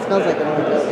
Smells like an orange.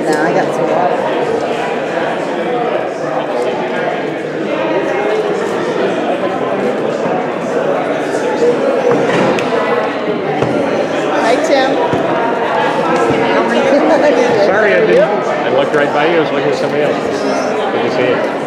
Now I got some water. Hi, Tim. Sorry, I looked right by you. I was looking at somebody else. Good to see you.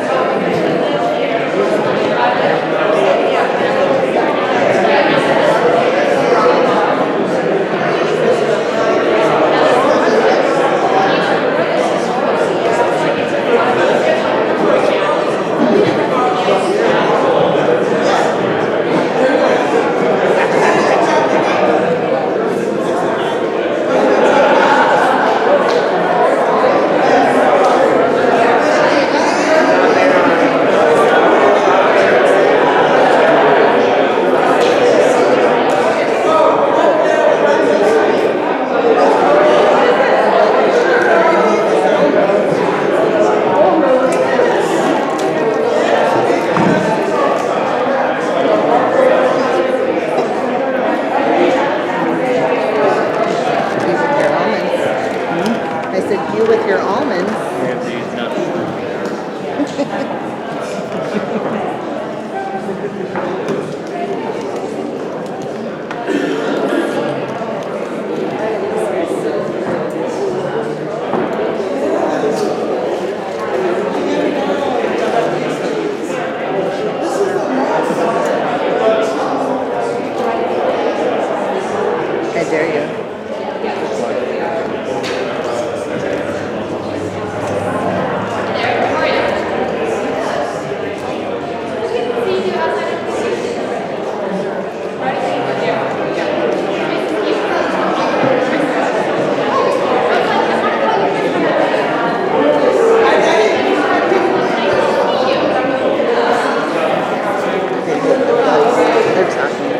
With your almonds. I dare you. They're talking.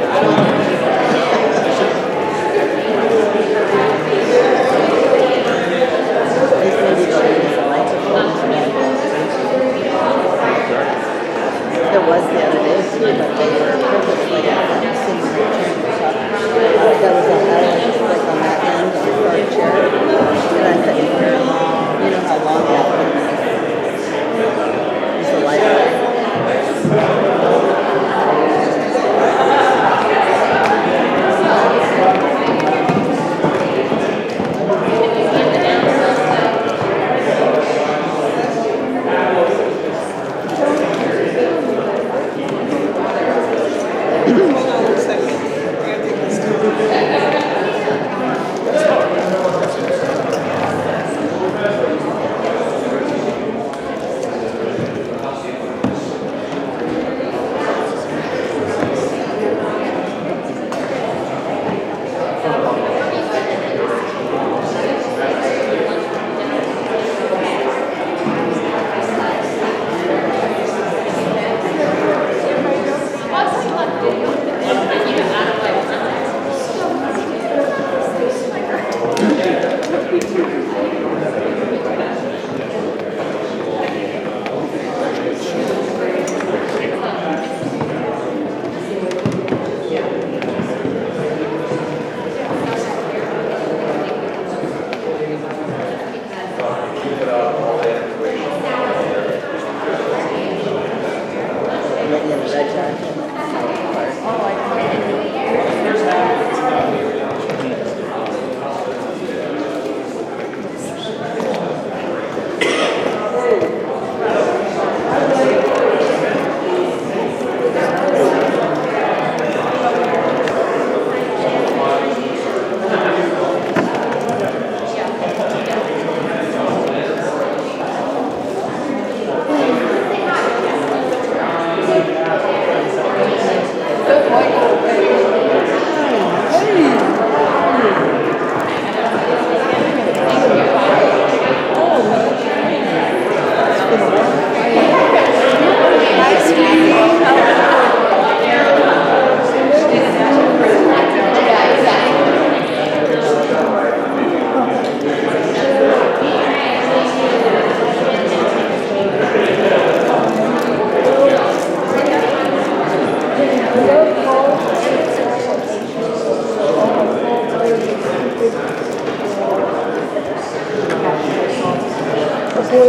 Yep,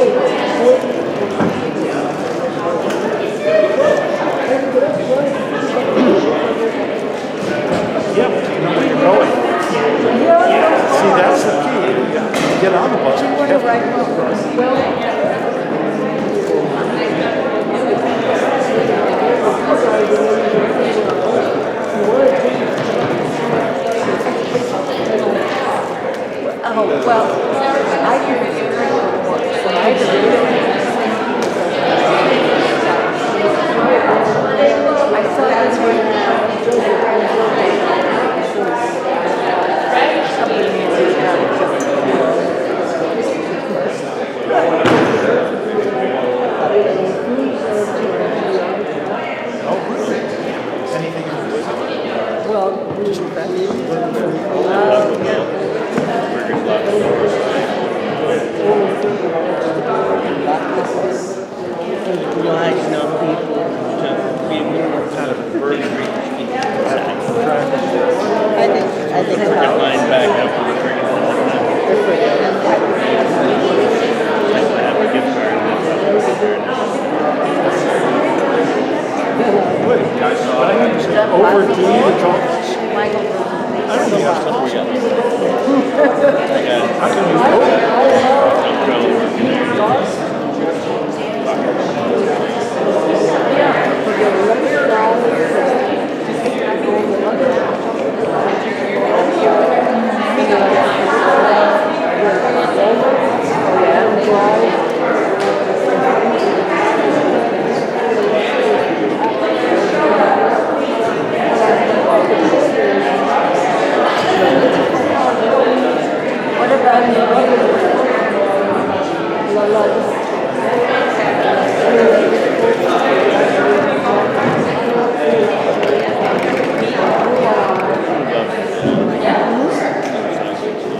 where you're going. See, that's the key. You get on the bus. You have to Oh, well, I can so I saw that's Wise enough people to be more kind of vertically I think Get mine back up and bring it on. Like to have a gift card. But I have to say, over to the chocolates. I don't think that's what we got. How can you What about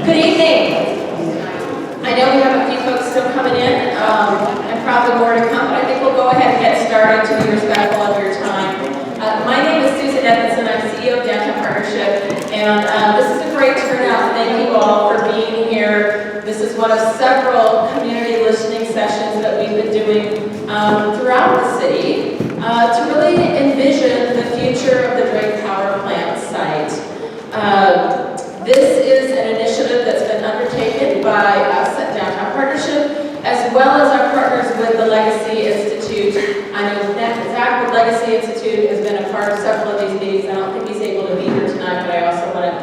Good evening. I know we have a few folks still coming in, and probably more to come, but I think we'll go ahead and get started to be respectful of your time. My name is Susan Edmondson. I'm CEO of Downtown Partnership, and this is a great turnout. Thank you all for being here. This is one of several community listening sessions that we've been doing throughout the city to really envision the future of the Drake Power Plant site. This is an initiative that's been undertaken by us at Downtown Partnership, as well as our partners with the Legacy Institute. I know Zach with Legacy Institute has been a part of several of these meetings. I don't think he's able to be here tonight, but I also want to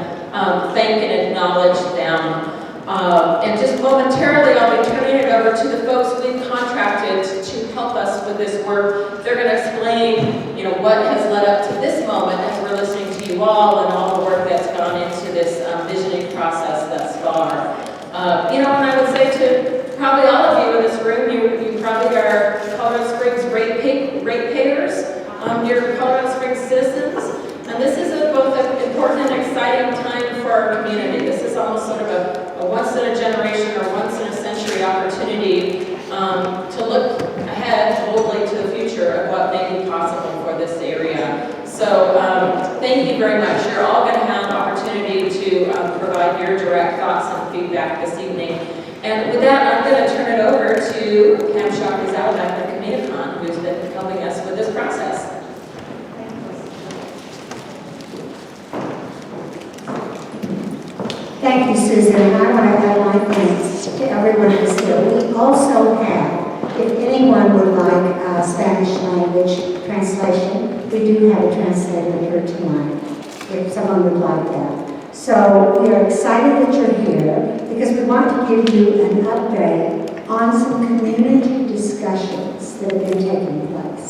thank and acknowledge them. And just momentarily, I'll be turning it over to the folks we've contracted to help us with this work. They're going to explain, what has led up to this moment as we're listening to you all and all the work that's gone into this visioning process thus far. And I would say to probably all of you in this room, you probably are Colorado Springs ratepayers. You're Colorado Springs citizens. And this is both an important and exciting time for our community. This is almost sort of a once-in-a-generation or once-in-a-century opportunity to look ahead boldly to the future of what may be possible for this area. So thank you very much. You're all going to have an opportunity to provide your direct thoughts and feedback this evening. And with that, I'm going to turn it over to Pam Shockley-Zalabak at Communicon, who's been helping us with this process. Thank you, Susan. And I want to add my thanks to everyone who's here. We also have, if anyone would like Spanish language translation, we do have a translator here tonight, if someone would like that. So we are excited that you're here because we want to give you an update on some community discussions that have been taking place.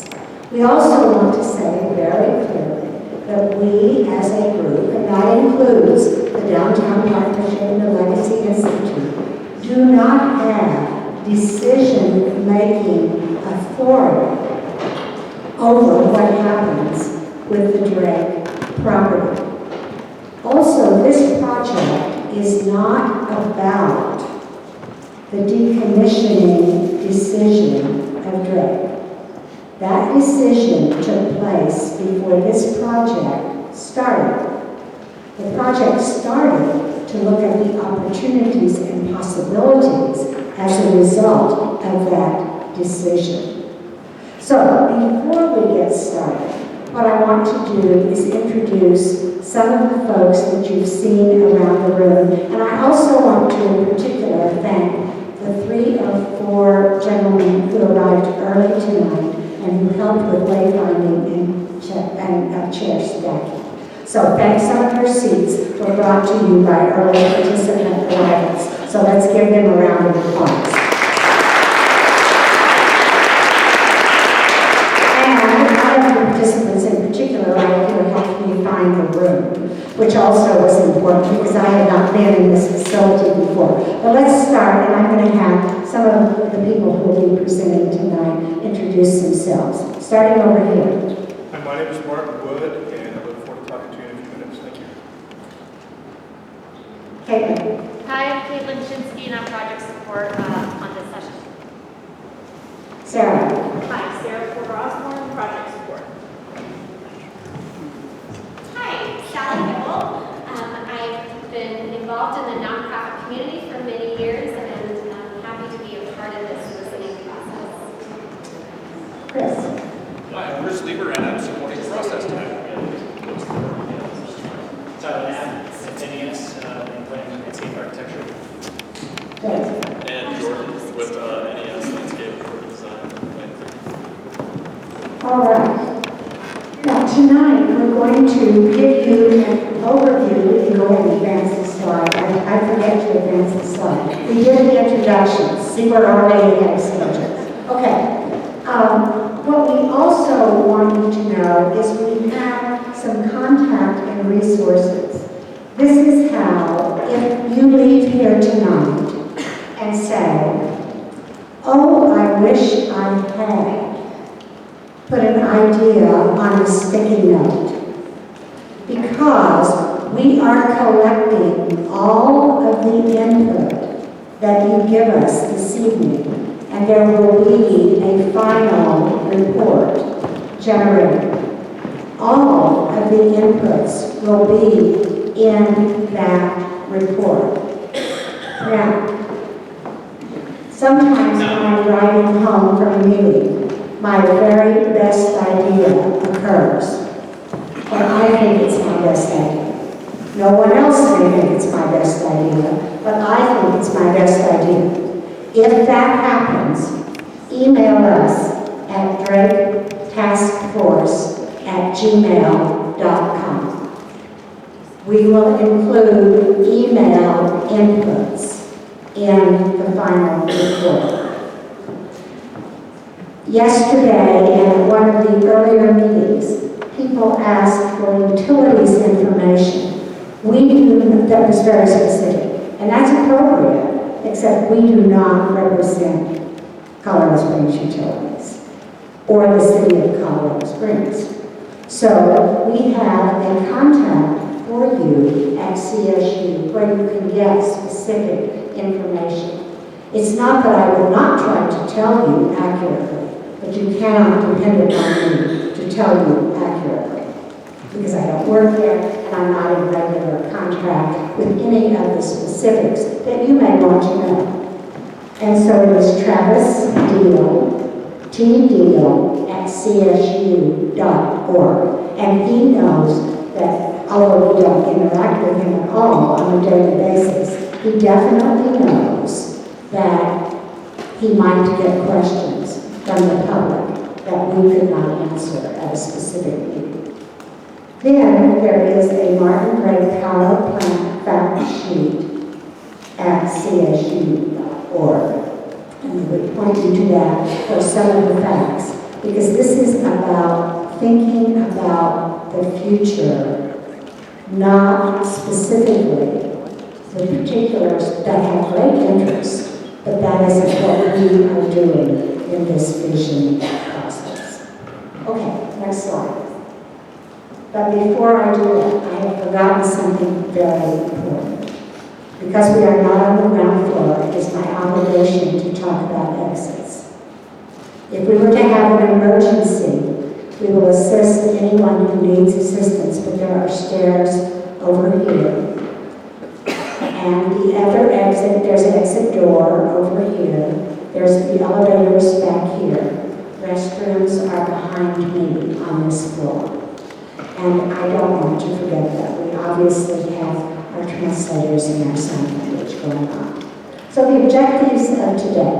We also want to say very clearly that we as a group, and that includes the Downtown Partnership and the Legacy Institute, do not have decision-making authority over what happens with the Drake property. Also, this project is not about the decommissioning decision of Drake. That decision took place before this project started. The project started to look at the opportunities and possibilities as a result of that decision. So before we get started, what I want to do is introduce some of the folks that you've seen around the room. And I also want to in particular thank the 3 or 4 gentlemen who arrived early tonight and who helped with wayfinding and chair stacking. So thanks. Some of your seats were brought to you by early participant arrivals. So let's give them a round of applause. And one of the participants in particular right here helped me find the room, which also was important because I had not been in this facility before. But let's start, and I'm going to have some of the people who will be presenting tonight introduce themselves. Starting over here. Hi, my name is Mark Wood, and I look forward to talking to you in a few minutes. Thank you. Caitlin. Hi, I'm Caitlin Shinsky, and I'm project support on this session. Sarah. Hi, Sarah Porter Osborne, project support. Hi, Sally Hill. I've been involved in the nonprofit community for many years, and I'm happy to be a part of this listening process. Chris. Hi, I'm Bruce Lieber, and I'm supporting the process tonight. Tyler Knapp, Phineas, playing landscape architecture. Good. And Jordan with NES Landscape Design. All right. Now tonight we're going to give you an overview. You go ahead and advance the slide. I forget to advance the slide. We did the introductions. See, we're already ahead of schedule. Okay. What we also want you to know is we have some contact and resources. This is how, if you leave here tonight and say, oh, I wish I had put an idea on a sticky note, because we are collecting all of the input that you give us this evening, and there will be a final report generated. All of the inputs will be in that report. Now, sometimes when I'm driving home from a meeting, my very best idea occurs. And I think it's my best idea. No one else may think it's my best idea, but I think it's my best idea. If that happens, email us at draketaskforce@gmail.com. We will include email inputs in the final report. Yesterday, in one of the earlier meetings, people asked for utilities information. That was very specific, and that's appropriate. Except we do not represent Colorado Springs Utilities or the city of Colorado Springs. So we have a contact for you at CSU where you can get specific information. It's not that I will not try to tell you accurately, but you cannot depend upon me to tell you accurately, because I don't work there and I'm not in regular contract with any of the specifics that you may want to know. And so it is Travis Deal, tdeal@csu.org. And he knows that, although we don't interact with him at all on a daily basis, he definitely knows that he might get questions from the public that we could not answer at a specific meeting. Then there is a Martin Gray power plant fact sheet at csu.org. And we would point you to that for some of the facts, because this is about thinking about the future, not specifically the particulars that have great interest, but that isn't what we are doing in this vision process. Okay, next slide. But before I do that, I have forgotten something very important. Because we are not on the ground floor, it is my obligation to talk about exits. If we were to have an emergency, we will assist anyone who needs assistance, but there are stairs over here. And the other exit, there's an exit door over here. There's the elevators back here. Restrooms are behind me on this floor. And I don't want to forget that we obviously have our translators and our sign language going on. So the objectives of today,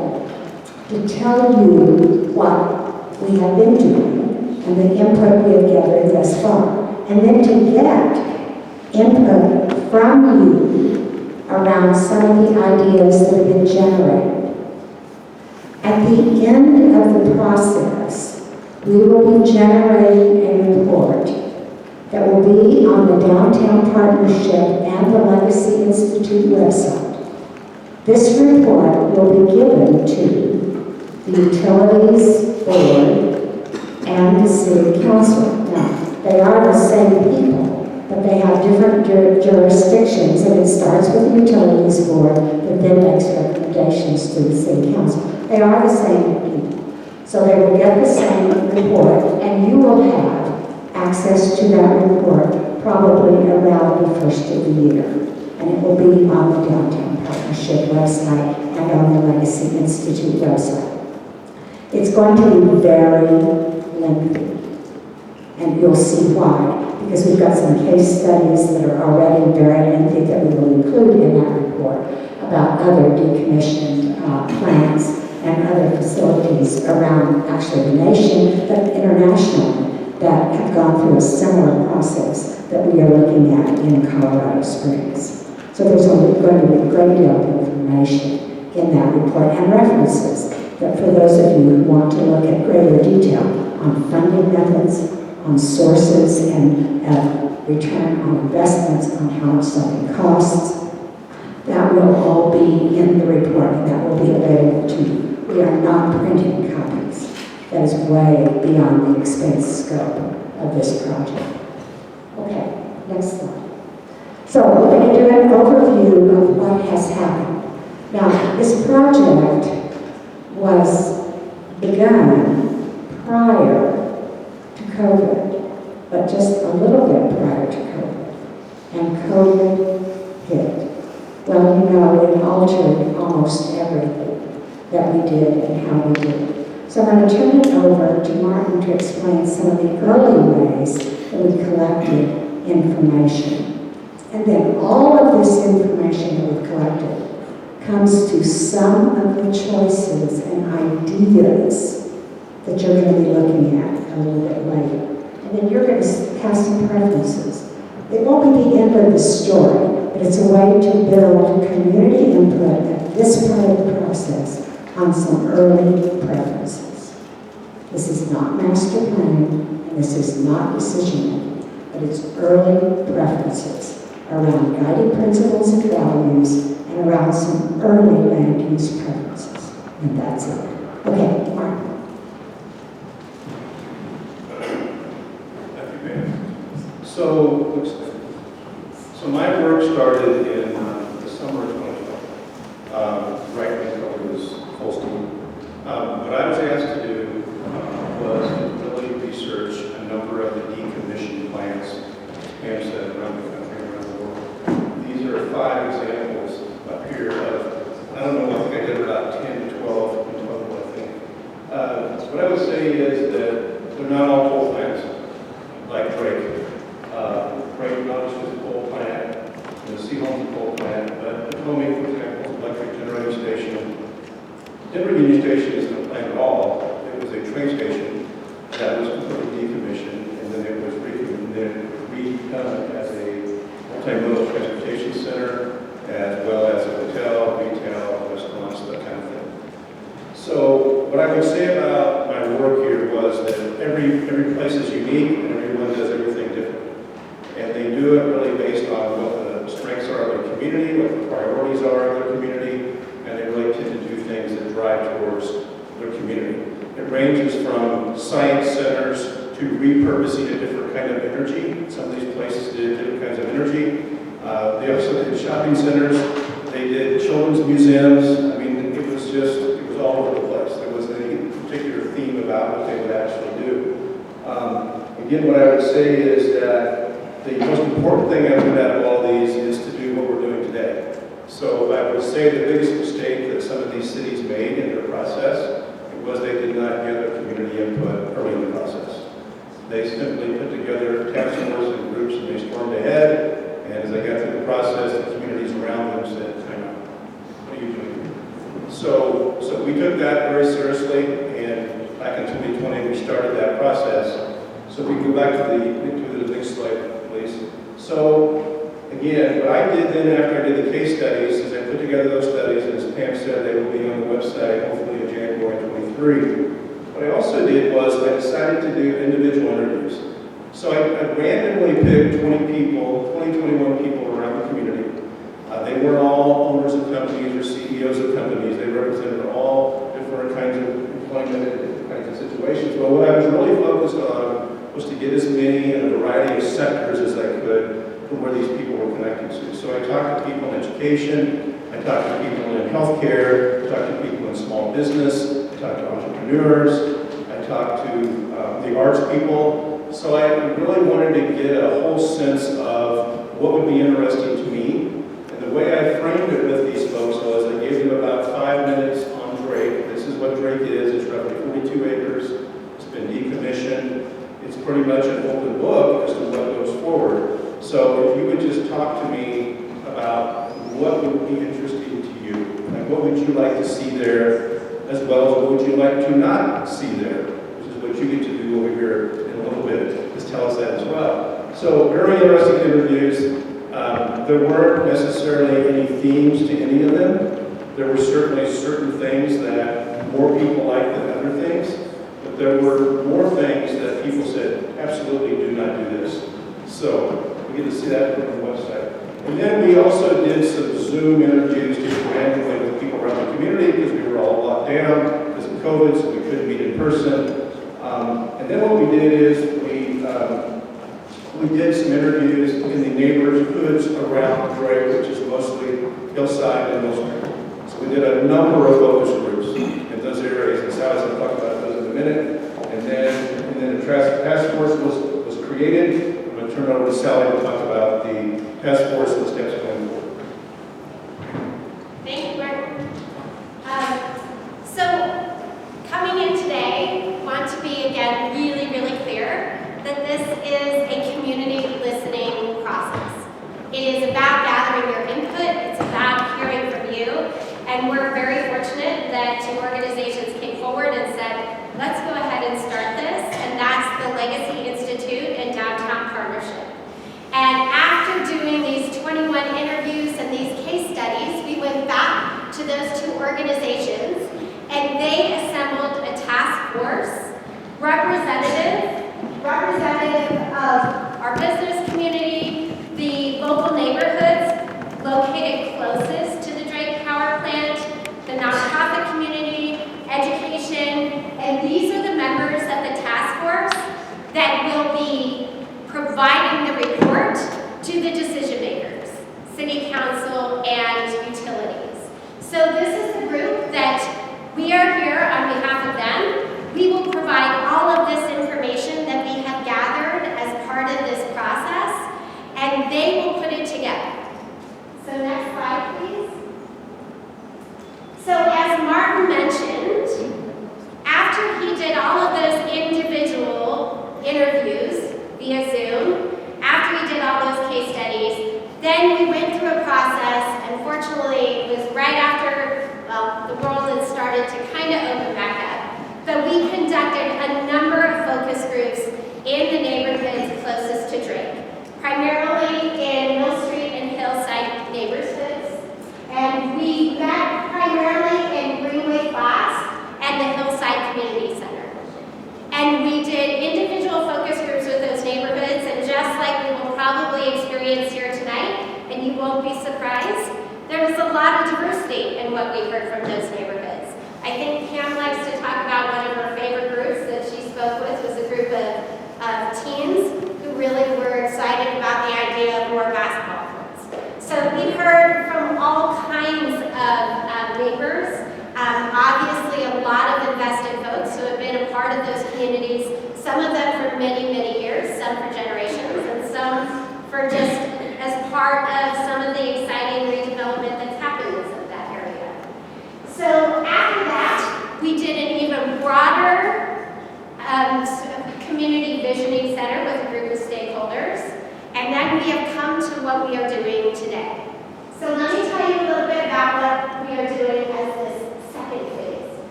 to tell you what we have been doing and the input we have gathered thus far, and then to get input from you around some of the ideas that have been generated. At the end of the process, we will be generating a report that will be on the Downtown Partnership and the Legacy Institute website. This report will be given to the Utilities Board and the City Council. Now, they are the same people, but they have different jurisdictions, and it starts with the Utilities Board, but then makes recommendations to the City Council. They are the same people. So they will get the same report, and you will have access to that report probably around the first of the year. And it will be on the Downtown Partnership website and on the Legacy Institute website. It's going to be very lengthy, and you'll see why, because we've got some case studies that are already very lengthy that we will include in that report about other decommissioned plants and other facilities around actually the nation, but internationally, that have gone through a similar process that we are looking at in Colorado Springs. So there's going to be a great deal of information in that report and references that for those of you who want to look at greater detail on funding methods, on sources and return on investments, on how much something costs, that will all be in the report and that will be available to you. We are not printing copies. That is way beyond the expense scope of this project. Okay, next slide. So we're going to do an overview of what has happened. Now, this project was begun prior to COVID, but just a little bit prior to COVID. And COVID hit. Well, you know, it altered almost everything that we did and how we did it. So I'm going to turn it over to Martin to explain some of the early ways that we collected information. And then all of this information that we've collected comes to some of the choices and ideas that you're going to be looking at a little bit later. And then you're going to have some preferences. It won't be the end of the story, but it's a way to build community input at this part of the process on some early preferences. This is not master planning, and this is not decision making, but it's early preferences around guiding principles and values and around some early land use preferences. And that's it. Okay, Mark. Thank you, ma'am. So my work started in the summer of 2020, right when COVID was full steam. What I was asked to do was to really research a number of the decommissioned plants, Pam said, around the country, around the world. These are 5 examples up here of, I don't know, I think I did about 10 to 12 in total, I think. What I would say is that they're not all coal plants, like Drake. Drake not just a coal plant, and the Seaholm's a coal plant, but Potomac, for example, is an electric generating station. Denver Union Station isn't a plant at all. It was a train station that was completely decommissioned, and then it was redone as a multimodal transportation center, as well as a hotel, retail, restaurants, that kind of thing. So what I would say about my work here was that every place is unique, and everyone does everything different. And they do it really based on what the strengths are of their community, what the priorities are of their community, and they really tend to do things that drive towards their community. It ranges from science centers to repurposing a different kind of energy. Some of these places did different kinds of energy. They also did shopping centers. They did children's museums. I mean, it was all over the place. There wasn't any particular theme about what they would actually do. Again, what I would say is that the most important thing out of all these is to do what we're doing today. So I would say the biggest mistake that some of these cities made in their process was they did not gather community input early in the process. They simply put together task forces and groups and they stormed ahead, and as they got through the process, the communities around them said, "Time out, what are you doing?" So we took that very seriously, and back in 2020 we started that process. So we go back to the big slide, please. So again, what I did then after I did the case studies is I put together those studies, and as Pam said, they will be on the website hopefully in January 23. What I also did was I decided to do individual interviews. So I randomly picked 21 people around the community. They weren't all owners of companies or CEOs of companies. They represented all different kinds of employment and different kinds of situations. But what I was really focused on was to get as many in a variety of sectors as I could from where these people were connected to. So I talked to people in education, I talked to people in healthcare, I talked to people in small business, I talked to entrepreneurs, I talked to the arts people. So I really wanted to get a whole sense of what would be interesting to me. And the way I framed it with these folks was I gave them about 5 minutes on Drake. This is what Drake is. It's roughly 42 acres. It's been decommissioned. It's pretty much an open book as to what goes forward. So if you would just talk to me about what would be interesting to you, like what would you like to see there, as well as what would you like to not see there, which is what you get to do over here in a little bit. Just tell us that as well. So very interesting interviews. There weren't necessarily any themes to any of them. There were certainly certain things that more people liked than other things, but there were more things that people said, absolutely do not do this. So we get to see that from the website. And then we also did some Zoom interviews just randomly with people around the community because we were all locked down because of COVID, so we couldn't meet in person. And then what we did is we did some interviews in the neighborhoods around Drake, which is mostly Hillside and Mill Street. So we did a number of focus groups in those areas, and Sally's going to talk about those in a minute. And then a task force was created. I'm going to turn it over to Sally to talk about the task force and the steps going forward. Thank you, Martin. So coming in today, want to be again really, really clear that this is a community listening process. It is about gathering your input, it's about hearing from you, and we're very fortunate that 2 organizations came forward and said, let's go ahead and start this, and that's the Legacy Institute and Downtown Partnership. And after doing these 21 interviews and these case studies, we went back to those 2 organizations, and they assembled a task force representative of our business community, the local neighborhoods located closest to the Drake Power Plant, the nonprofit community, education, and these are the members of the task force that will be providing the report to the decision makers, city council, and utilities. So this is the group that we are here on behalf of them. We will provide all of this information that we have gathered as part of this process, and they will put it together. So next slide, please. So as Martin mentioned, after he did all of those individual interviews via Zoom, after he did all those case studies, then we went through a process. Unfortunately, it was right after, well, the world had started to kind of open back up. But we conducted a number of focus groups in the neighborhoods closest to Drake, primarily in Mill Street and Hillside neighborhoods. And we met primarily in Greenway Flats and the Hillside Community Center. And we did individual focus groups with those neighborhoods, and just like we will probably experience here tonight, and you won't be surprised, there was a lot of diversity in what we heard from those neighborhoods. I think Pam likes to talk about one of her favorite groups that she spoke with was a group of teens who really were excited about the idea of more basketball courts. So we heard from all kinds of neighbors, obviously a lot of invested folks who have been a part of those communities, some of them for many, many years, some for generations, and some for just as part of some of the exciting redevelopment that's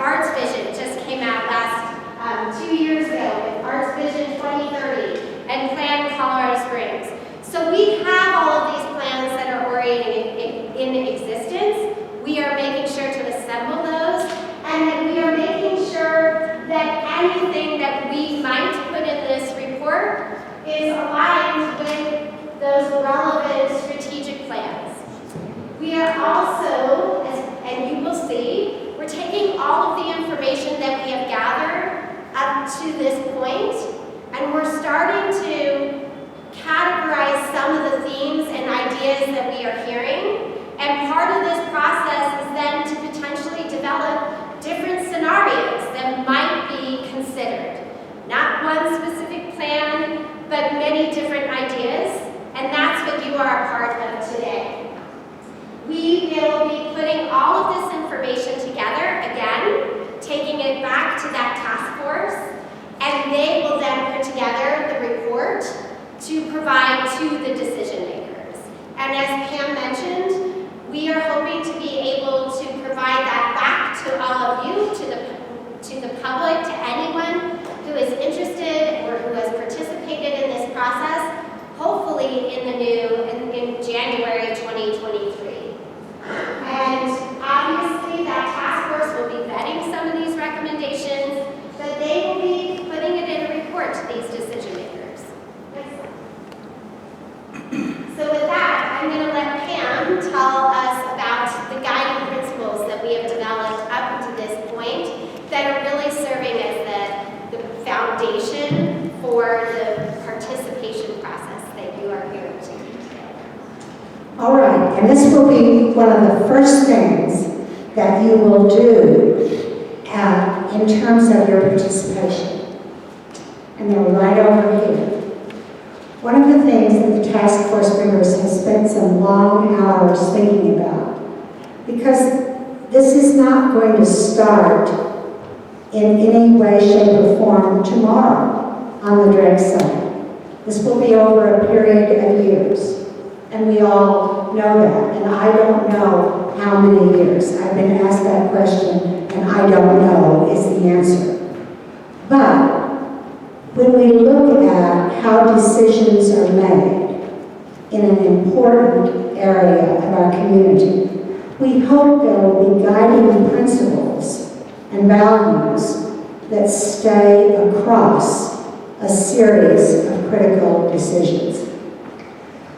Arts Vision just came out last 2 years ago with Arts Vision 2030 and Plan Colorado Springs. So we have all of these plans that are already in existence. We are making sure to assemble those, and then we are making sure that anything that we might put in this report is aligned with those relevant strategic plans. We are also, and you will see, we're taking all of the information that we have gathered up to this point, and we're starting to categorize some of the themes and ideas that we are hearing. And part of this process is then to potentially develop different scenarios that might be considered. Not one specific plan, but many different ideas, and that's what you are a part of today. We will be putting all of this information together, again, taking it back to that task force, and they will then put together the report to provide to the decision makers. And as Pam mentioned, we are hoping to be able to provide that back to all of you, to the public, to anyone who is interested or who has participated in this process, hopefully in January 2023. And obviously that task force will be vetting some of these recommendations, but they will be putting it in a report to these decision makers. Next slide. So with that, I'm going to let Pam tell us about the guiding principles that we have developed up to this point that are really serving as the foundation for the participation process that you are hearing today. All right, and this will be one of the first things that you will do in terms of your participation. And they're right over here. One of the things that the task force members have spent some long hours thinking about, because this is not going to start in any way, shape, or form tomorrow on the direct side. This will be over a period of years, and we all know that, and I don't know how many years. I've been asked that question, and I don't know is the answer. But when we look at how decisions are made in an important area of our community, we hope there will be guiding principles and values that stay across a series of critical decisions.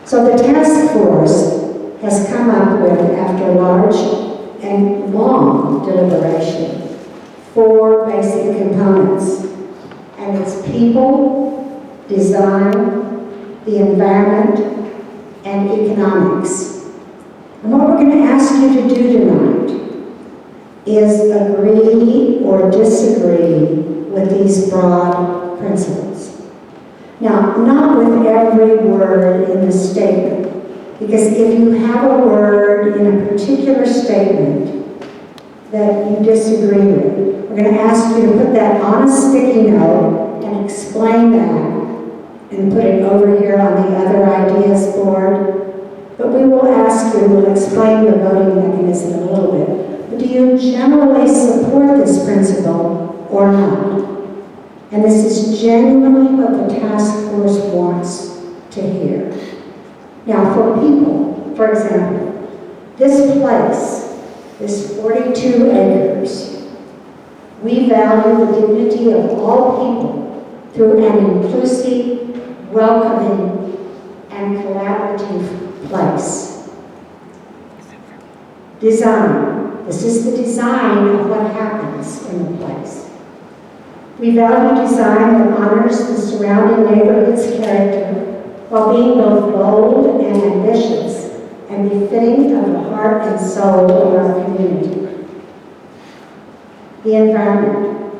So the task force has come up with, after large and long deliberation, 4 basic components. And it's people, design, the environment, and economics. And what we're going to ask you to do tonight is agree or disagree with these broad principles. Now, not with every word in the statement, because if you have a word in a particular statement that you disagree with, we're going to ask you to put that on a sticky note and explain that and put it over here on the other ideas board. But we will ask you, we'll explain the voting mechanism a little bit. But do you generally support this principle or not? And this is genuinely what the task force wants to hear. Now, for people, for example, this place, this 42 acres, we value the dignity of all people through an inclusive, welcoming, and collaborative place. Design. This is the design of what happens in the place. We value design that honors the surrounding neighborhood's character while being both bold and ambitious and befitting of the heart and soul of our community. The environment.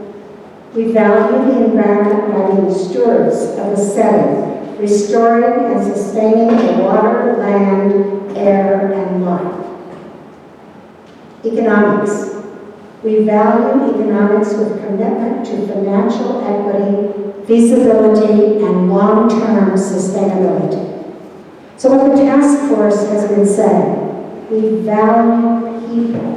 We value the environment by being stewards of the setting, restoring and sustaining the water, land, air, and life. Economics. We value economics with commitment to financial equity, feasibility, and long-term sustainability. So what the task force has been saying, we value people.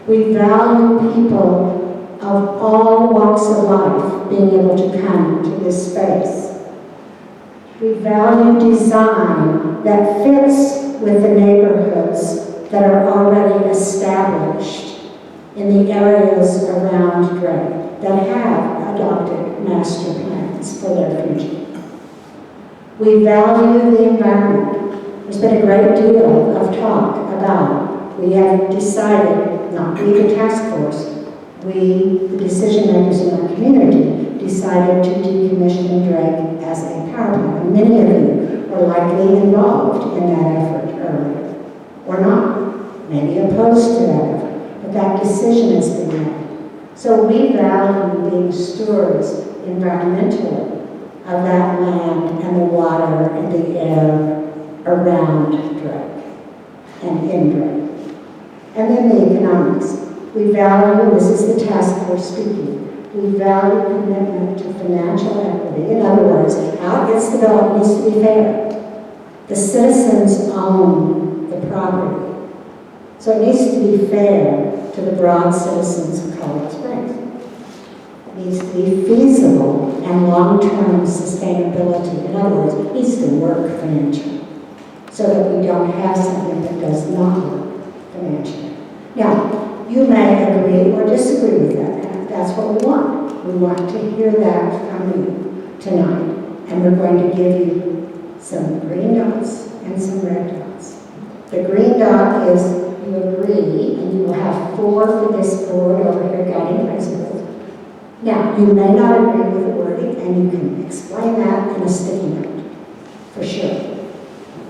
We value people of all walks of life being able to come to this space. We value design that fits with the neighborhoods that are already established in the areas around Drake that have adopted master plans for their future. We value the environment. There's been a great deal of talk about, we have decided, not we the task force, we, the decision makers in our community, decided to decommission Drake as a power plant. And many of you were likely involved in that effort earlier, or not, maybe opposed to that effort, but that decision has been made. So we value being stewards environmentally of that land and the water and the air around Drake and in Drake. And then the economics. We value, and this is the task force speaking, we value commitment to financial equity. In other words, how it gets developed needs to be fair. The citizens own the property. So it needs to be fair to the broad citizens of Colorado Springs. It needs to be feasible and long-term sustainability. In other words, it needs to work financially so that we don't have something that does not work financially. Now, you may agree or disagree with that, and that's what we want. We want to hear that from you tonight, and we're going to give you some green dots and some red dots. The green dot is you agree, and you will have 4 for this board over here, guiding principles. Now, you may not agree with the wording, and you can explain that in a sticky note, for sure.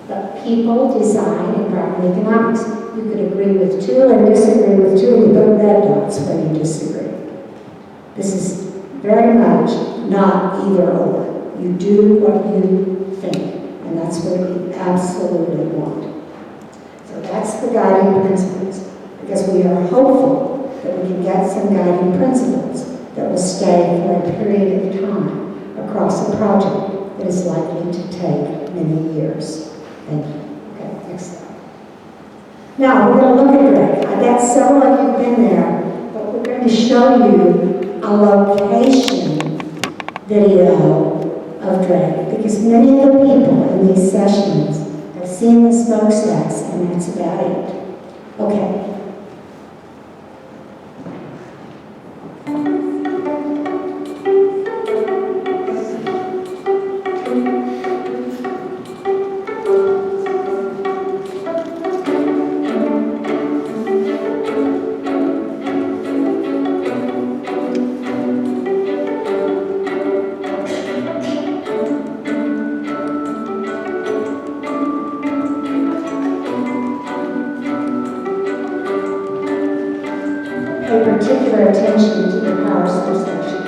But people, design, and property economics. You could agree with 2 and disagree with 2, and you put red dots where you disagree. This is very much not either or. You do what you think, and that's what we absolutely want. So that's the guiding principles, because we are hopeful that we can get some guiding principles that will stay for a period of time across a project that is likely to take many years. Thank you. Okay, next slide. Now, we're going to look at Drake. I bet several of you have been there, but we're going to show you a location video of Drake, because many of the people in these sessions have seen the smokestacks, and that's about it. Okay. Pay particular attention to the power substation.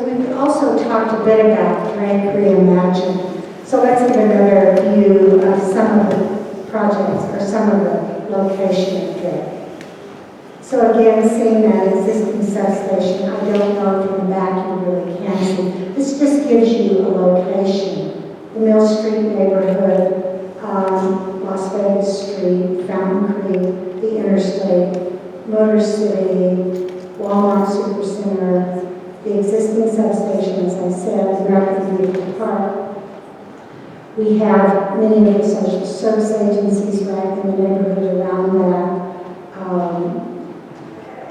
We've also talked a bit about Drake Reimagined. So let's get another view of some of the projects or some of the location of Drake. So again, seeing that existing substation, I don't know if in the back you really can see. This just gives you a location. The Mill Street neighborhood, Las Vegas Street, Fountain Creek, the Interstate, Motor City, Walmart Supercenter, the existing substation, as I said, American Vehicle Park. We have many of the social service agencies right in the neighborhood around that.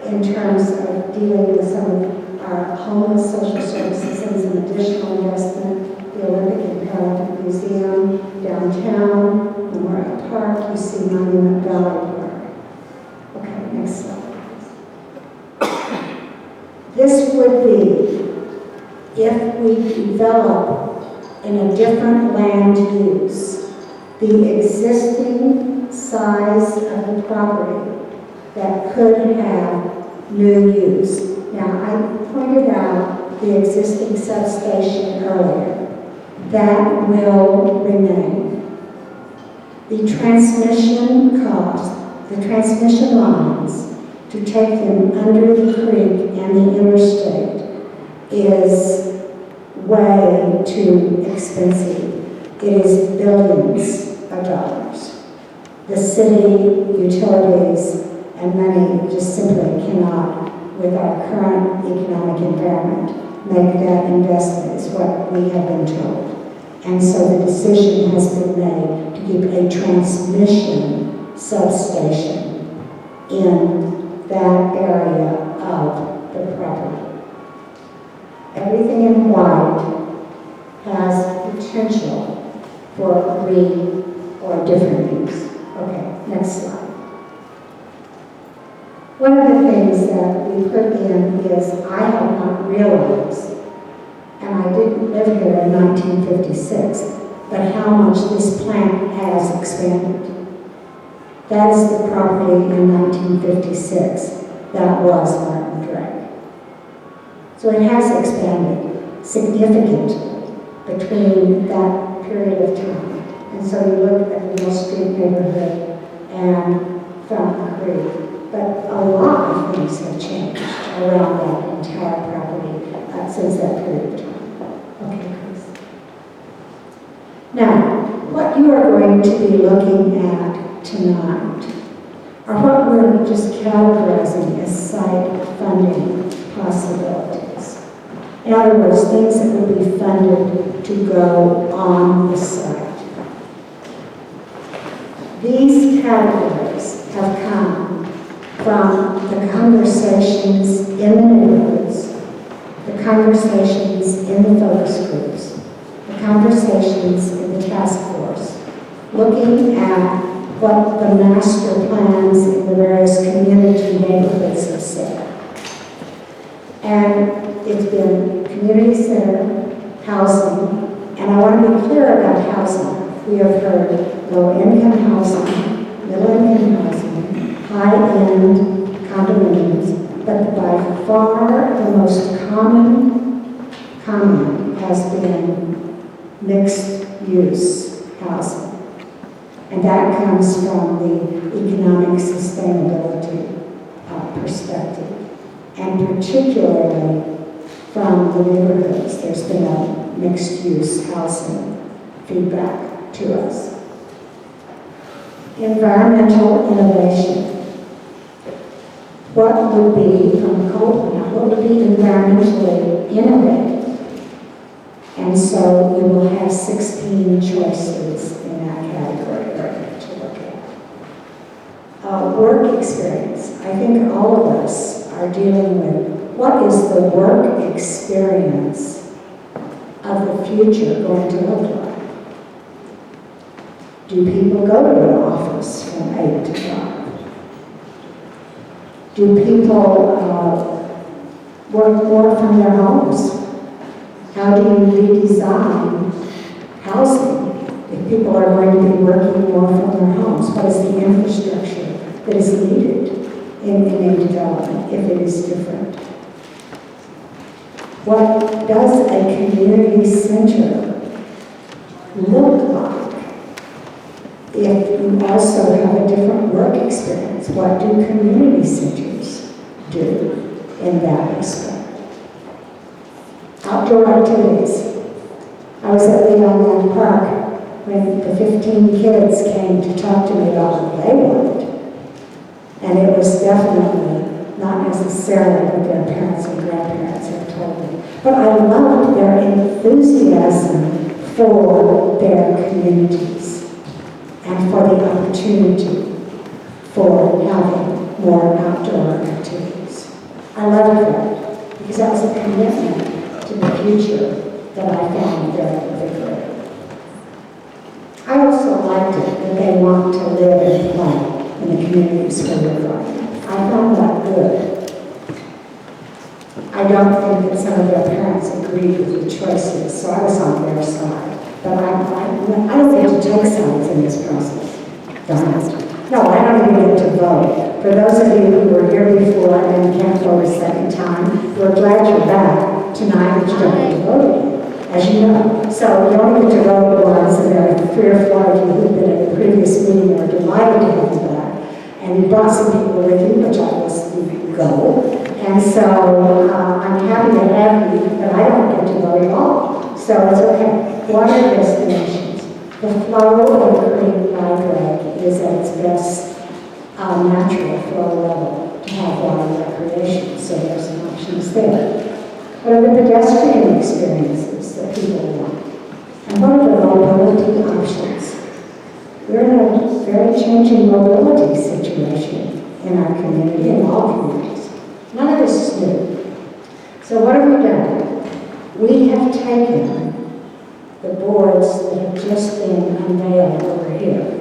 In terms of dealing with some of our homeless social services and some additional investment, the Olympic and Paralympic Museum, downtown, Memorial Park, you see Monument Valley Park. Okay, next slide. This would be if we develop in a different land use the existing size of the property that could have new use. Now, I pointed out the existing substation earlier. That will remain. The transmission cost, the transmission lines to take them under the creek and the interstate is way too expensive. It is billions of dollars. The city, utilities, and money just simply cannot, with our current economic environment, make that investment, is what we have been told. And so the decision has been made to keep a transmission substation in that area of the property. Everything in white has potential for re or different use. Okay, next slide. One of the things that we put in is I have not realized, and I didn't live here in 1956, but how much this plant has expanded. That is the property in 1956 that was Martin Drake. So it has expanded significantly between that period of time. And so you look at the Mill Street neighborhood and Fountain Creek, but a lot of things have changed around that entire property since that period of time. Okay, Chris. Now, what you are going to be looking at tonight are what we're just categorizing as site funding possibilities. In other words, things that would be funded to go on the site. These categories have come from the conversations in the neighborhoods, the conversations in the focus groups, the conversations in the task force, looking at what the master plans in the various community neighborhoods have said. And it's been community center, housing, and I want to be clear about housing. We have heard low-income housing, middle-income housing, high-end condominiums, but by far the most common comment has been mixed-use housing. And that comes from the economic sustainability perspective, and particularly from the neighborhoods. There's been a mixed-use housing feedback to us. Environmental innovation. What would be, from the coal plant, what would be environmentally innovative? And so you will have 16 choices in that category to look at. Work experience. I think all of us are dealing with what is the work experience of the future going to look like? Do people go to an office from 8 to 5? Do people work more from their homes? How do you redesign housing if people are going to be working more from their homes? What is the infrastructure that is needed in a development if it is different? What does a community center look like if you also have a different work experience? What do community centers do in that respect? Outdoor activities. I was at Leon Land Park when the 15 kids came to talk to me about what they wanted. And it was definitely not necessarily what their parents and grandparents had told me. But I loved their enthusiasm for their communities and for the opportunity for having more outdoor activities. I loved that because that was a commitment to the future that I found very invigorating. I also liked it that they want to live and play in the communities where they're from. I found that good. I I don't think that some of their parents agreed with the choices, so I was on their side. But I don't get to take sides in this process. Darn it. No, I don't even get to vote. For those of you who were here before and can't vote a second time, we're glad you're back tonight, but you don't get to vote again, as you know. So you only get to vote once, and there are 3 or 4 of you who've been at the previous meeting and are delighted to have you back. And you brought some people with you, which obviously go. And so I'm happy to have you, but I don't get to vote at all. So it's okay. Water destinations. The flow of the Creek by Lake is at its best natural flow level to have water recreation. So there's some options there. What are the pedestrian experiences that people want? And what are the mobility options? We're in a very changing mobility situation in our community, in all communities. None of this is new. So what have we done? We have taken the boards that have just been unveiled over here,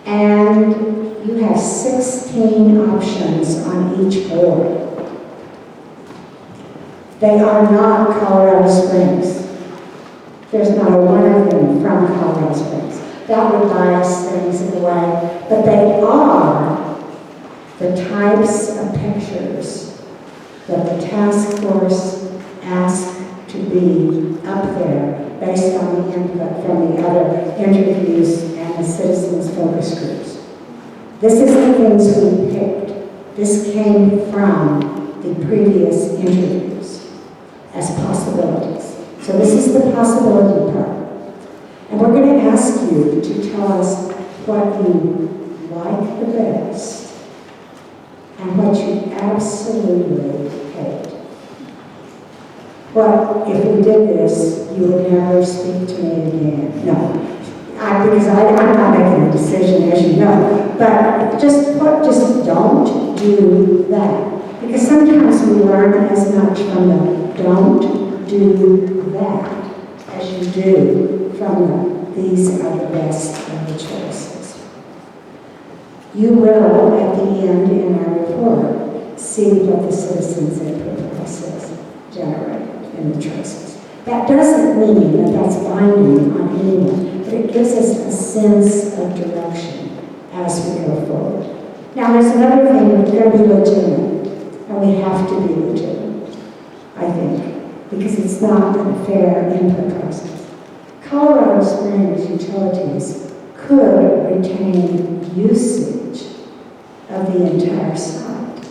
and you have 16 options on each board. They are not Colorado Springs. There's not a one of them from Colorado Springs. That would bias things in a way, but they are the types of pictures that the task force asked to be up there based on the input from the other interviews and the citizens focus groups. This is the things we picked. This came from the previous interviews as possibilities. So this is the possibility part. And we're going to ask you to tell us what you like the best and what you absolutely hate. Well, if we did this, you would never speak to me again. No, because I'm not making a decision, as you know. But just don't do that. Because sometimes we learn as much from the don't do that as you do from the these are the best of the choices. You will, at the end in our report, see what the citizens input process generated in the choices. That doesn't mean that that's binding on anyone, but it gives us a sense of direction as we go forward. Now, there's another thing, we're going to be legitimate, and we have to be legitimate, I think, because it's not a fair input process. Colorado Springs utilities could retain usage of the entire site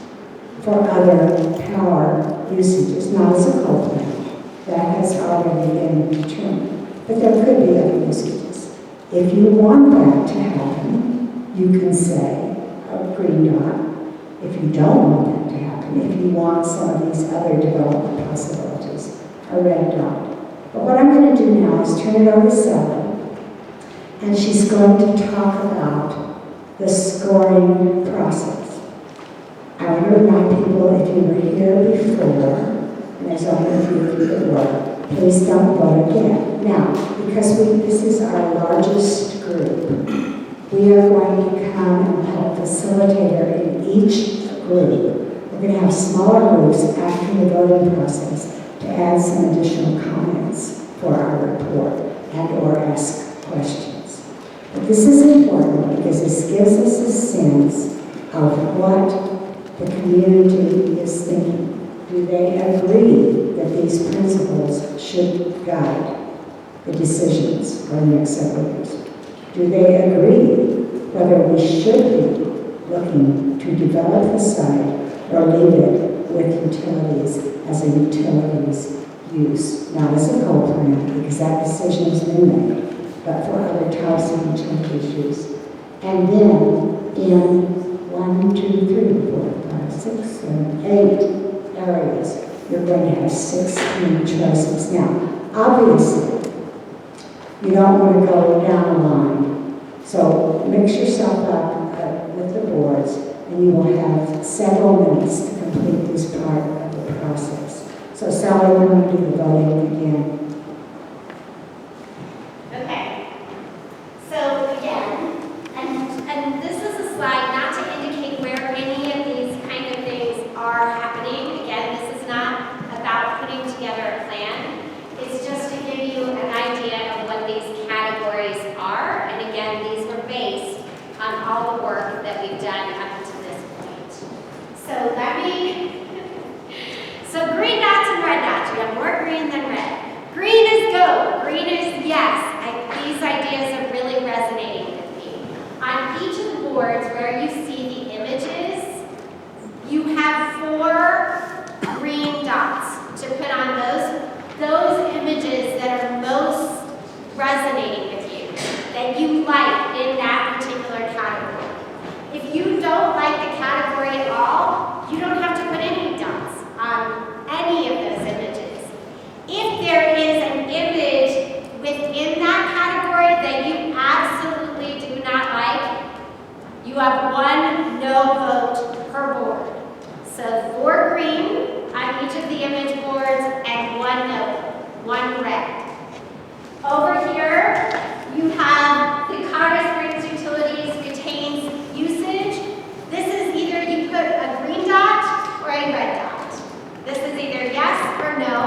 for other power usages, not as a coal plant. That has already been determined. But there could be other usages. If you want that to happen, you can say a green dot. If you don't want that to happen, if you want some of these other development possibilities, a red dot. But what I'm going to do now is turn it over to Sally, and she's going to talk about the scoring process. I want to remind people, if you were here before, and there's only a few of you that were, please don't vote again. Now, because this is our largest group, we are going to come and help facilitator in each group. We're going to have smaller groups after the voting process to add some additional comments for our report and or ask questions. But this is important because this gives us a sense of what the community is thinking. Do they agree that these principles should guide the decisions for the next several years? Do they agree whether we should be looking to develop the site or leave it with utilities as a utilities use, not as a coal plant, because that decision has been made, but for other types of utilities use. And then in 1, 2, 3, 4, 5, 6, 7, 8 areas, you're going to have 16 choices. Now, obviously, you don't want to go down the line. So mix yourself up with the boards, and you will have several minutes to complete this part of the process. So Sally, we're going to do the voting again. Okay. So again, and this is a slide not to indicate where any of these kind of things are happening. Again, this is not have 4 green dots to put on those images that are most resonating with you, that you like in that particular category. If you don't like the category at all, you don't have to put any dots on any of those images. If there is an image within that category that you absolutely do not like, you have 1 no vote per board. So 4 green on each of the image boards and 1 no, 1 red. Over here, you have the Colorado Springs Utilities retains usage. This is either you put a green dot or a red dot. This is either yes or no.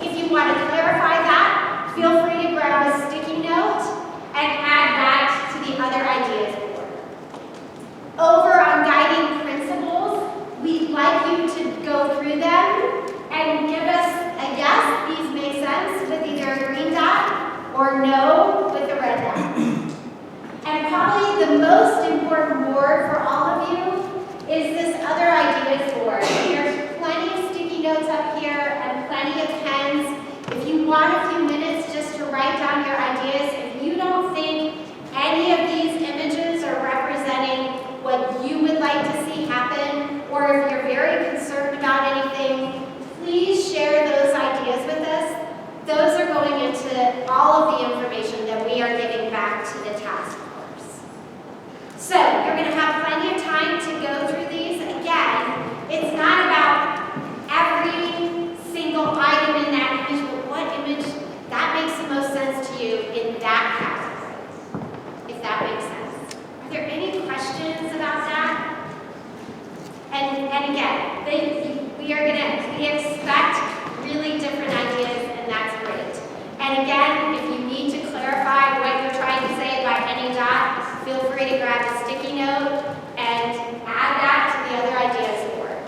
If you want to clarify that, feel free to grab a sticky note and add that to the other ideas board. Over on guiding principles, we'd like you to go through them and give us a yes, these make sense, with either a green dot or no with a red dot. And probably the most important board for all of you is this other ideas board. There's plenty of sticky notes up here and plenty of pens. If you want a few minutes just to write down your ideas, if you don't think any of these images are representing what you would like to see happen, or if you're very concerned about anything, please share those ideas with us. Those are going into all of the information that we are giving back to the task force. So you're going to have plenty of time to go through these. Again, it's not about every single item in that image, but what image that makes the most sense to you in that category, if that makes sense. Are there any questions about that? And again, we expect really different ideas, and that's great. And again, if you need to clarify what you're trying to say by any dot, feel free to grab a sticky note and add that to the other ideas board.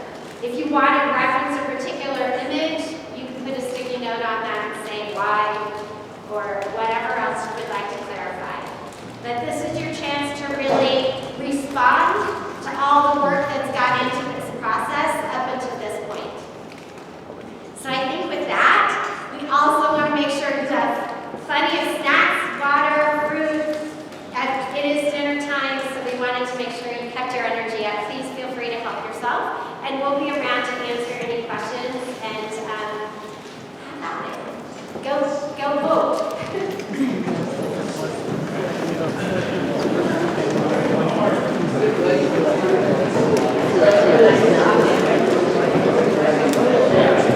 If you want to reference a particular image, you can put a sticky note on that and say why, or whatever else you would like to clarify. But this is your chance to really respond to all the work that's gone into this process up until this point. So I think with that, we also want to make sure you have plenty of snacks, water, fruit. It is dinner time, so we wanted to make sure you kept your energy up. Please feel free to help yourself, and we'll be around to answer any questions. And go vote.